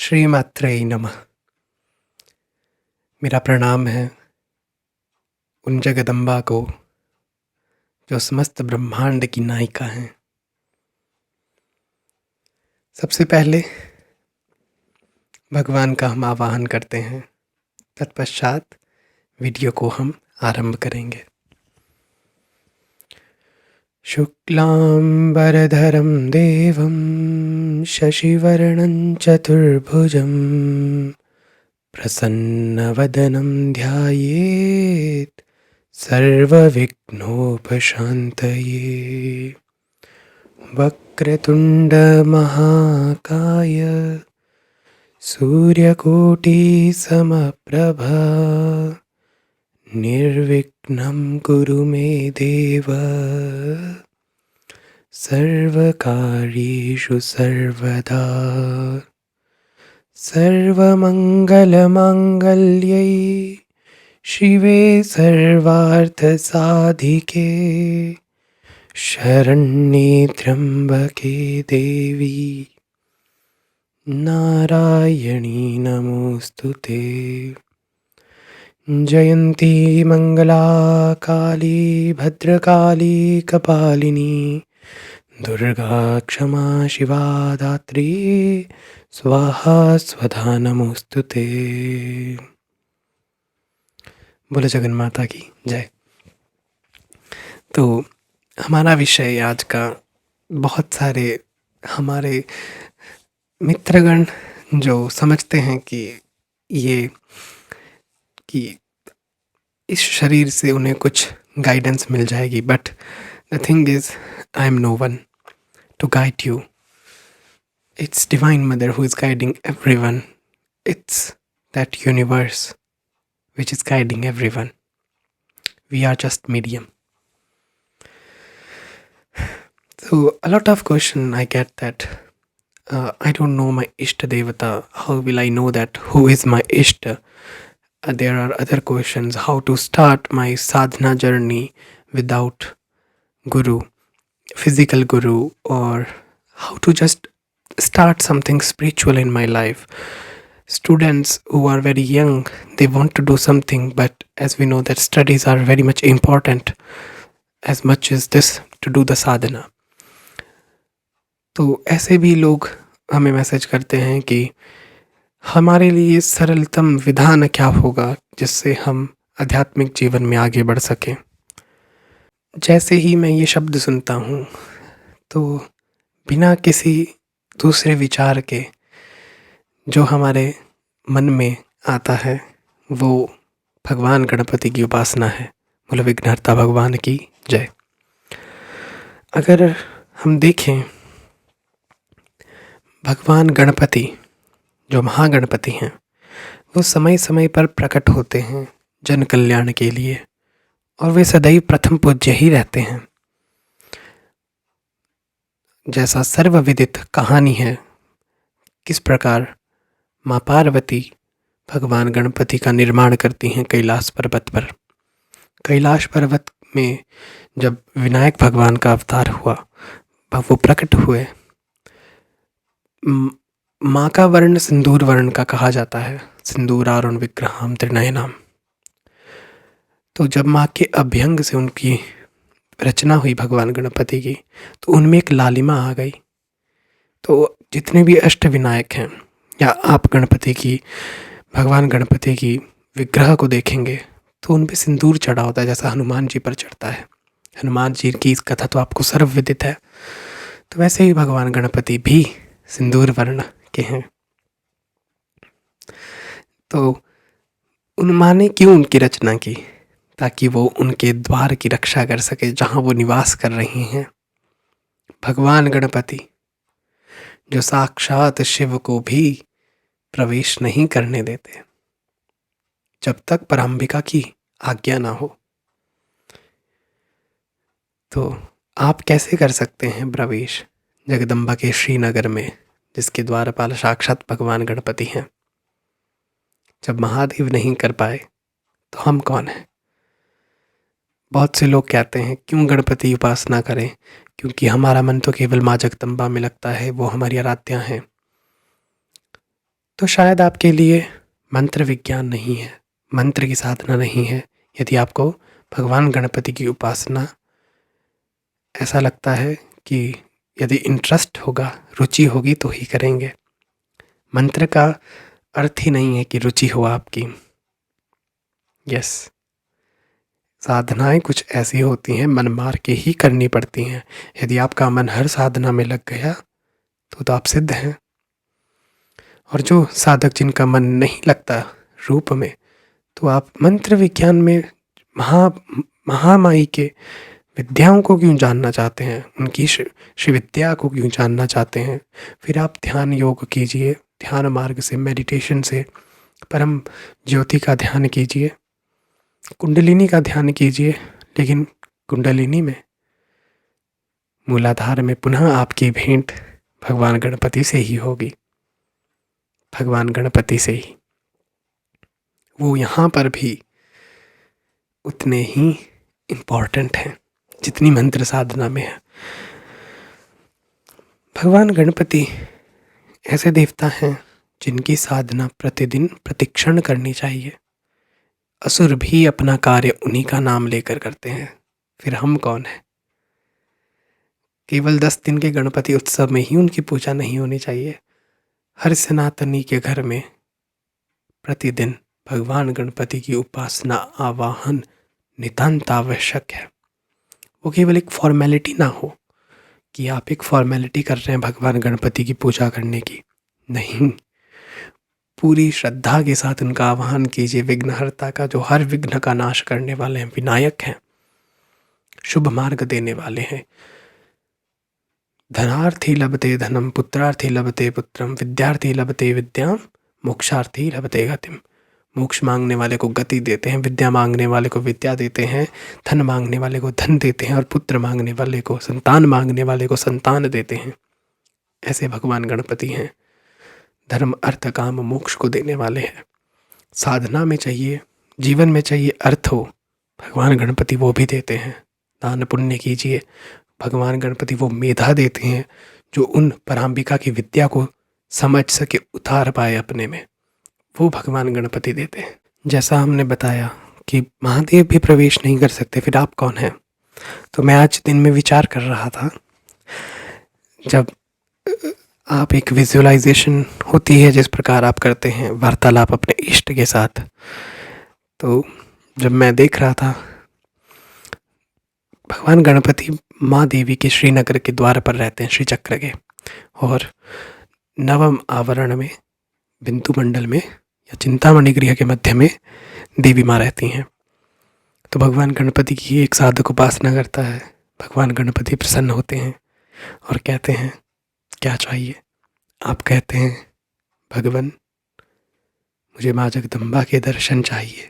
श्रीमात्रे नमः। मेरा प्रणाम है उन जगदम्बा को जो समस्त ब्रह्मांड की नायिका हैं। सबसे पहले भगवान का हम आवाहन करते हैं, तत्पश्चात वीडियो को हम आरंभ करेंगे। शुक्लांबरधरं देवं शशिवर्णं चतुर्भुजं प्रसन्नवदनं ध्यायेत् सर्वविघ्नोपशान्तये। वक्रतुण्डमहाकाय सूर्यकोटिसमप्रभा निर्विघ्नं कुरु मे देव सर्वकार्येषु सर्वदा। सर्वमङ्गलमाङ्गल्ये शिवे सर्वार्थसाधिके शरण्ये त्र्यम्बके देवी नारायणी नमोऽस्तुते। जयन्ती मंगला काली भद्रकाली कपालिनी दुर्गा क्षमा शिवा धात्री स्वाहा स्वधा नमोस्तुते। बोले जगन माता की जय। तो हमारा विषय आज का, बहुत सारे हमारे मित्रगण जो समझते हैं कि इस शरीर से उन्हें कुछ गाइडेंस मिल जाएगी, but the thing is I am no one to guide you. It's divine mother who is guiding everyone. It's that universe which is guiding everyone. We are just medium. So a lot of question I get that I don't know my Ishta Devata. How will I know that who is my Ishta? There are other questions. How to start my sadhana journey without guru, physical guru, or how to just start something spiritual in my life. Students who are very young, they want to do something, but as we know that studies are very much important as much as this to do the sadhana. तो ऐसे भी लोग हमें message करते हैं कि हमारे लिए सरलतम विधान क्या होगा जिससे हम आध्यात्मिक जीवन में आगे बढ़ सकें। जैसे ही मैं ये शब्द सुनता हूँ तो बिना किसी दूसरे विचार के जो हमारे मन में आता है वो भगवान गणपति की उपासना है। बोलो विघ्नहर्ता भगवान की जय। अगर हम देखें, भगवान गणपति जो महागणपति हैं वो समय समय पर प्रकट होते हैं जन कल्याण के लिए, और वे सदैव प्रथम पूज्य ही रहते हैं। जैसा सर्वविदित कहानी है किस प्रकार माँ पार्वती भगवान गणपति का निर्माण करती हैं कैलाश पर्वत पर। कैलाश पर्वत में जब विनायक भगवान का अवतार हुआ, वो प्रकट हुए। माँ का वर्ण सिंदूर वर्ण का कहा जाता है, सिंदूरारुण विग्रहम त्रिनयनम। तो जब माँ के अभ्यंग से उनकी रचना हुई भगवान गणपति की, तो उनमें एक लालिमा आ गई। तो जितने भी अष्ट विनायक हैं, या आप भगवान गणपति की विग्रह को देखेंगे तो उन पे सिंदूर चढ़ा होता है, जैसा हनुमान जी पर चढ़ता है। हनुमान जी की इस कथा तो आपको सर्वविदित है। तो वैसे ही भगवान गणपति भी सिंदूर वर्ण के हैं। तो उन्होंने क्यों उनकी रचना की? ताकि वो उनके द्वार की रक्षा कर सके जहाँ वो निवास कर रही हैं। भगवान गणपति जो साक्षात शिव को भी प्रवेश नहीं करने देते जब तक पराम्बिका की आज्ञा ना हो। तो आप कैसे कर सकते हैं प्रवेश जगदम्बा के श्रीनगर में, जिसके द्वारपाल साक्षात भगवान गणपति हैं? जब महादेव नहीं कर पाए तो हम कौन हैं? बहुत से लोग कहते हैं क्यों गणपति उपासना करें, क्योंकि हमारा मन तो केवल माँ जगदम्बा में लगता है, वो हमारी आराध्या हैं। तो शायद आपके लिए मंत्र विज्ञान नहीं है, मंत्र की साधना नहीं है। यदि आपको भगवान गणपति की उपासना ऐसा लगता है कि यदि इंटरेस्ट होगा, रुचि होगी तो ही करेंगे। मंत्र का अर्थ ही नहीं है कि रुचि हो आपकी। यस, साधनाएं कुछ ऐसी होती हैं मन मार के ही करनी पड़ती हैं। यदि आपका मन हर साधना में लग गया तो आप सिद्ध हैं। और जो साधक जिनका मन नहीं लगता रूप में, तो आप मंत्र विज्ञान में महामाई के विद्याओं को क्यों जानना चाहते हैं, उनकी श्री विद्या को क्यों जानना चाहते हैं? फिर आप ध्यान योग कीजिए, ध्यान मार्ग से, मेडिटेशन से परम ज्योति का ध्यान कीजिए, कुंडलिनी का ध्यान कीजिए। लेकिन कुंडलिनी में, मूलाधार में पुनः आपकी भेंट भगवान गणपति से ही होगी, भगवान गणपति से ही। वो यहाँ पर भी उतने ही इम्पॉर्टेंट हैं जितनी मंत्र साधना में है। भगवान गणपति ऐसे देवता हैं जिनकी साधना प्रतिदिन प्रतिक्षण करनी चाहिए। असुर भी अपना कार्य उन्हीं का नाम लेकर करते हैं, फिर हम कौन हैं? केवल 10 दिन के गणपति उत्सव में ही उनकी पूजा नहीं होनी चाहिए। हर सनातनी के घर में प्रतिदिन भगवान गणपति की उपासना, आवाहन नितांत आवश्यक है। वो केवल एक फॉर्मेलिटी ना हो कि आप एक फॉर्मेलिटी कर रहे हैं भगवान गणपति की पूजा करने की। नहीं, पूरी श्रद्धा के साथ उनका आह्वान कीजिए, विघ्नहर्ता का, जो हर विघ्न का नाश करने वाले हैं, विनायक हैं, शुभ मार्ग देने वाले हैं। धनार्थी लभते धनम, पुत्रार्थी लभते पुत्रम, विद्यार्थी लभते विद्याम, मोक्षार्थी लभते गतिम। मोक्ष मांगने वाले को गति देते हैं, विद्या मांगने वाले को विद्या देते हैं, धन मांगने वाले को धन देते हैं, और पुत्र मांगने वाले को, संतान मांगने वाले को संतान देते हैं। ऐसे भगवान गणपति हैं। धर्म अर्थ काम मोक्ष को देने वाले हैं। साधना में चाहिए, जीवन में चाहिए अर्थ हो, भगवान गणपति वो भी देते हैं। दान पुण्य कीजिए, भगवान गणपति वो मेधा देते हैं जो उन पराम्बिका की विद्या को समझ सके, उतार पाए अपने में, वो भगवान गणपति देते हैं। जैसा हमने बताया कि महादेव भी प्रवेश नहीं कर सकते, फिर आप कौन हैं? तो मैं आज दिन में विचार कर रहा था, जब आप एक विजुअलाइजेशन होती है जिस प्रकार आप करते हैं वार्तालाप अपने इष्ट के साथ, तो जब मैं देख रहा था भगवान गणपति माँ देवी के श्रीनगर के द्वार पर रहते हैं, श्री चक्र के, और नवम आवरण में, बिंदु मंडल में या चिंतामणि गृह के मध्य में देवी माँ रहती हैं। तो भगवान गणपति की एक साधक उपासना करता है, भगवान गणपति प्रसन्न होते हैं और कहते हैं क्या चाहिए? आप कहते हैं भगवान मुझे माँ जगदम्बा के दर्शन चाहिए,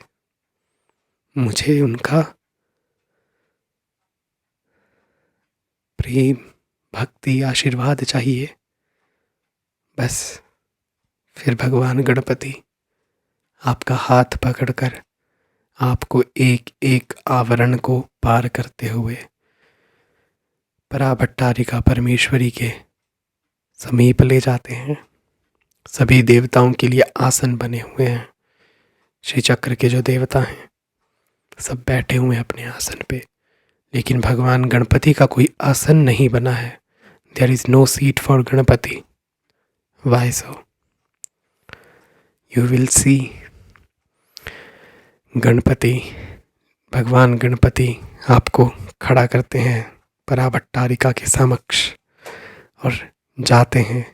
मुझे उनका प्रेम, भक्ति, आशीर्वाद चाहिए। बस फिर भगवान गणपति आपका हाथ पकड़कर आपको एक एक आवरण को पार करते हुए पराभट्टारिका परमेश्वरी के समीप ले जाते हैं। सभी देवताओं के लिए आसन बने हुए हैं। श्री चक्र के जो देवता हैं सब बैठे हुए हैं अपने आसन पे, लेकिन भगवान गणपति का कोई आसन नहीं बना है। There is no seat for Ganpati. Why so? You will see Ganpati, भगवान गणपति आपको खड़ा करते हैं पराभट्टारिका के समक्ष और जाते हैं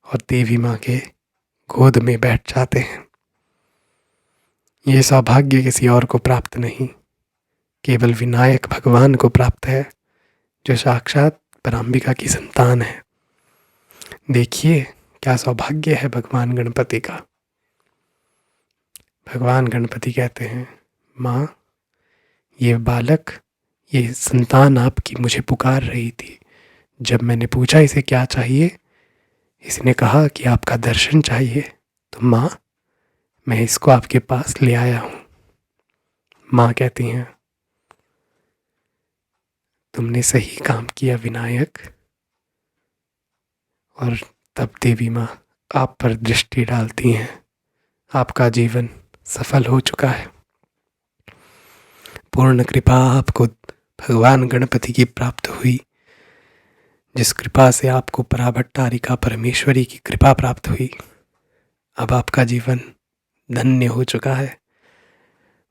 और देवी माँ के गोद में बैठ जाते हैं। ये सौभाग्य किसी और को प्राप्त नहीं, केवल विनायक भगवान को प्राप्त है, जो साक्षात पराम्बिका की संतान है। देखिए क्या सौभाग्य है भगवान गणपति का। भगवान गणपति कहते हैं माँ, ये बालक, ये संतान आपकी मुझे पुकार रही थी। जब मैंने पूछा इसे क्या चाहिए, इसने कहा कि आपका दर्शन चाहिए, तो माँ मैं इसको आपके पास ले आया हूँ। माँ कहती हैं तुमने सही काम किया विनायक। और तब देवी माँ आप पर दृष्टि डालती हैं, आपका जीवन सफल हो चुका है। पूर्ण कृपा आपको भगवान गणपति की प्राप्त हुई, जिस कृपा से आपको पराभट्टारिका परमेश्वरी की कृपा प्राप्त हुई। अब आपका जीवन धन्य हो चुका है।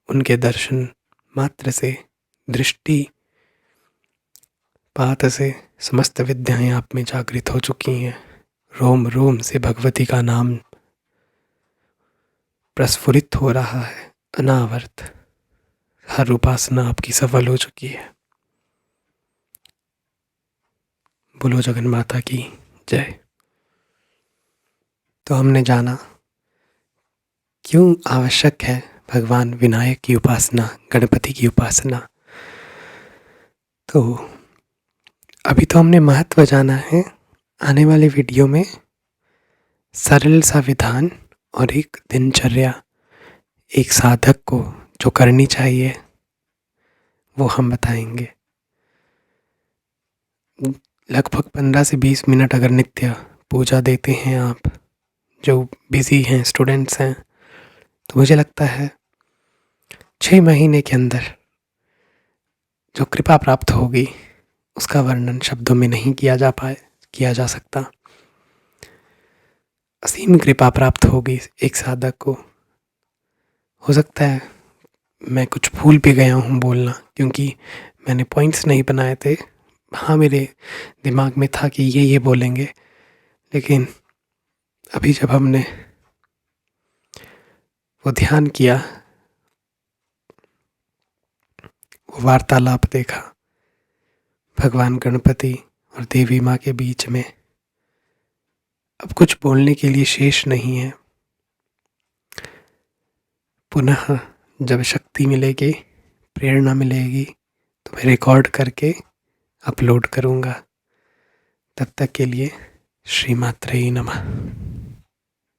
उनके दर्शन मात्र से, दृष्टि पात से समस्त विद्याएं आप में जागृत हो चुकी हैं। रोम रोम से भगवती का नाम प्रस्फुरित हो रहा है अनावर्त। हर उपासना आपकी सफल हो चुकी है। बोलो जगन माता की जय। तो हमने जाना क्यों आवश्यक है भगवान विनायक की उपासना, गणपति की उपासना। तो अभी तो हमने महत्व जाना है। आने वाले वीडियो में सरल सा विधान और एक दिनचर्या एक साधक को जो करनी चाहिए वो हम बताएंगे। लगभग 15 से 20 मिनट अगर नित्य पूजा देते हैं आप, जो बिजी हैं, स्टूडेंट्स हैं, तो मुझे लगता है 6 महीने के अंदर जो कृपा प्राप्त होगी उसका वर्णन शब्दों में नहीं किया जा सकता। असीम कृपा प्राप्त होगी एक साधक को। हो सकता है मैं कुछ भूल भी गया हूँ बोलना, क्योंकि मैंने पॉइंट्स नहीं बनाए थे। हाँ, मेरे दिमाग में था कि ये बोलेंगे, लेकिन अभी जब हमने वो ध्यान किया, वो वार्तालाप देखा भगवान गणपति और देवी माँ के बीच में, अब कुछ बोलने के लिए शेष नहीं है। पुनः जब शक्ति मिलेगी, प्रेरणा मिलेगी, तो मैं रिकॉर्ड करके अपलोड करूँगा। तब तक के लिए श्री मात्रे नमः।